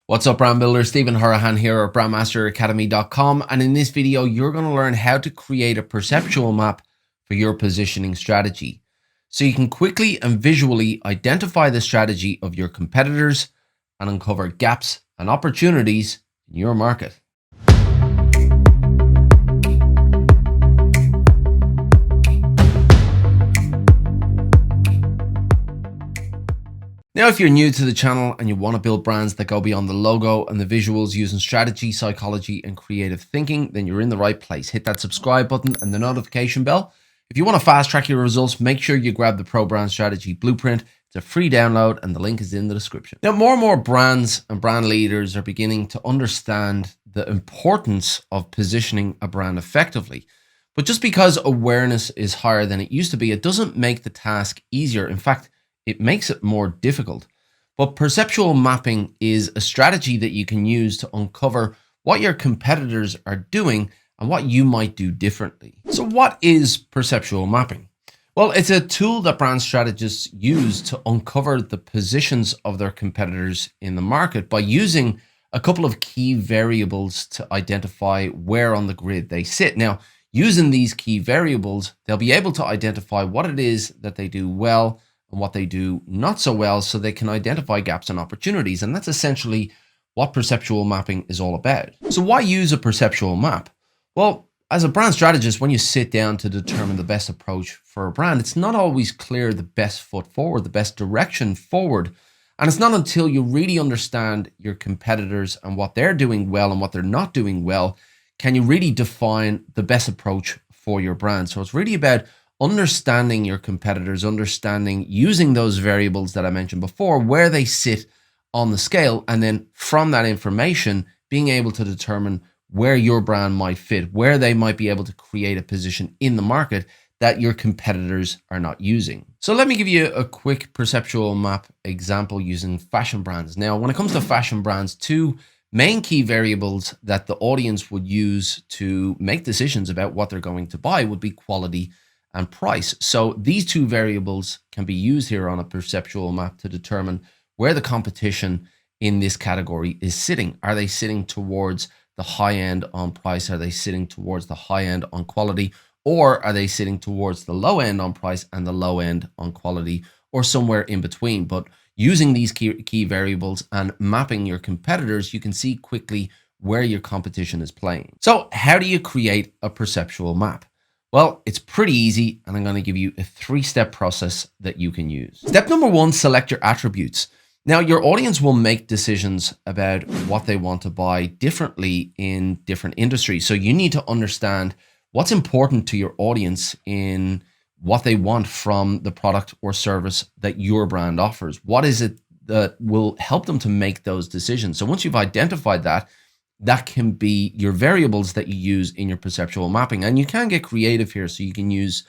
What's up, brand builder? Stephen Horahan here at BrandMasterAcademy.com, and in this video you're going to learn how to create a perceptual map for your positioning strategy so you can quickly and visually identify the strategy of your competitors and uncover gaps and opportunities in your market. Now, if you're new to the channel and you want to build brands that go beyond the logo and the visuals using strategy, psychology, and creative thinking, then you're in the right place. Hit that subscribe button and the notification bell. If you want to fast track your results, make sure you grab the Pro Brand Strategy Blueprint. It's a free download and the link is in the description. Now, more and more brands and brand leaders are beginning to understand the importance of positioning a brand effectively. But just because awareness is higher than it used to be, it doesn't make the task easier. In fact, it makes it more difficult. But perceptual mapping is a strategy that you can use to uncover what your competitors are doing and what you might do differently. So what is perceptual mapping? Well, it's a tool that brand strategists use to uncover the positions of their competitors in the market by using a couple of key variables to identify where on the grid they sit. Now, using these key variables, they'll be able to identify what it is that they do well and what they do not so well, so they can identify gaps and opportunities. And that's essentially what perceptual mapping is all about. So why use a perceptual map? Well, as a brand strategist, when you sit down to determine the best approach for a brand, it's not always clear the best foot forward, the best direction forward. And it's not until you really understand your competitors and what they're doing well and what they're not doing well, can you really define the best approach for your brand. So it's really about understanding your competitors, using those variables that I mentioned before, where they sit on the scale, and then from that information, being able to determine where your brand might fit, where they might be able to create a position in the market that your competitors are not using. So let me give you a quick perceptual map example using fashion brands. Now, when it comes to fashion brands, two main key variables that the audience would use to make decisions about what they're going to buy would be quality and price. So these two variables can be used here on a perceptual map to determine where the competition in this category is sitting. Are they sitting towards the high end on price? Are they sitting towards the high end on quality? Or are they sitting towards the low end on price and the low end on quality, or somewhere in between? But using these key variables and mapping your competitors, you can see quickly where your competition is playing. So how do you create a perceptual map? Well, it's pretty easy, and I'm going to give you a 3-step process that you can use. Step number 1, select your attributes. Now, your audience will make decisions about what they want to buy differently in different industries. So you need to understand what's important to your audience in what they want from the product or service that your brand offers. What is it that will help them to make those decisions? So once you've identified that, that can be your variables that you use in your perceptual mapping. And you can get creative here. So you can use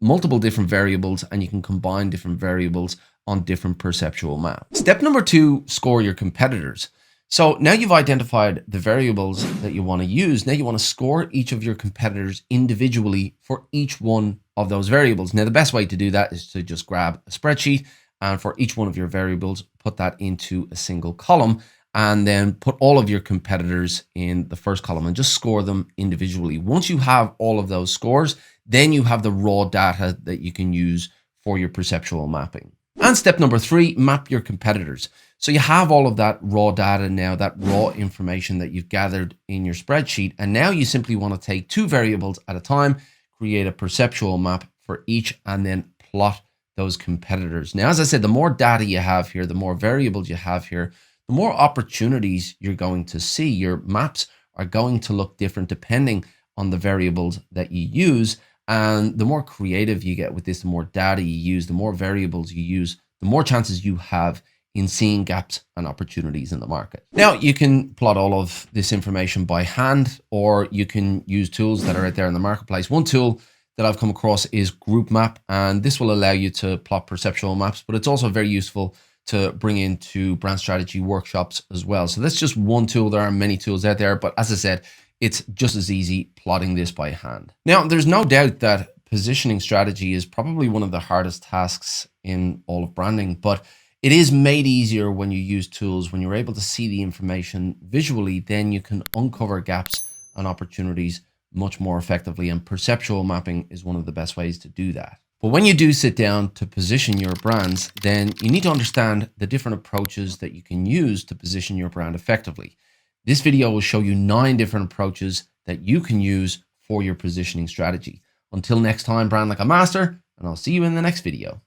multiple different variables and you can combine different variables on different perceptual maps. Step number 2, score your competitors. So now you've identified the variables that you want to use. Now you want to score each of your competitors individually for each one of those variables. Now, the best way to do that is to just grab a spreadsheet and for each one of your variables, put that into a single column, and then put all of your competitors in the first column and just score them individually. Once you have all of those scores, then you have the raw data that you can use for your perceptual mapping. And step number 3, map your competitors. So you have all of that raw data now, that raw information that you've gathered in your spreadsheet. And now you simply want to take 2 variables at a time, create a perceptual map for each, and then plot those competitors. Now, as I said, the more data you have here, the more variables you have here, the more opportunities you're going to see. Your maps are going to look different depending on the variables that you use. And the more creative you get with this, the more data you use, the more variables you use, the more chances you have in seeing gaps and opportunities in the market. Now, you can plot all of this information by hand, or you can use tools that are out there in the marketplace. One tool that I've come across is Group Map, and this will allow you to plot perceptual maps, but it's also very useful to bring into brand strategy workshops as well. So that's just one tool. There are many tools out there, but as I said, it's just as easy plotting this by hand. Now, there's no doubt that positioning strategy is probably one of the hardest tasks in all of branding, but It is made easier when you use tools, when you're able to see the information visually, then you can uncover gaps and opportunities much more effectively. And perceptual mapping is one of the best ways to do that. But when you do sit down to position your brands, then you need to understand the different approaches that you can use to position your brand effectively. This video will show you 9 different approaches that you can use for your positioning strategy. Until next time, brand like a master, and I'll see you in the next video.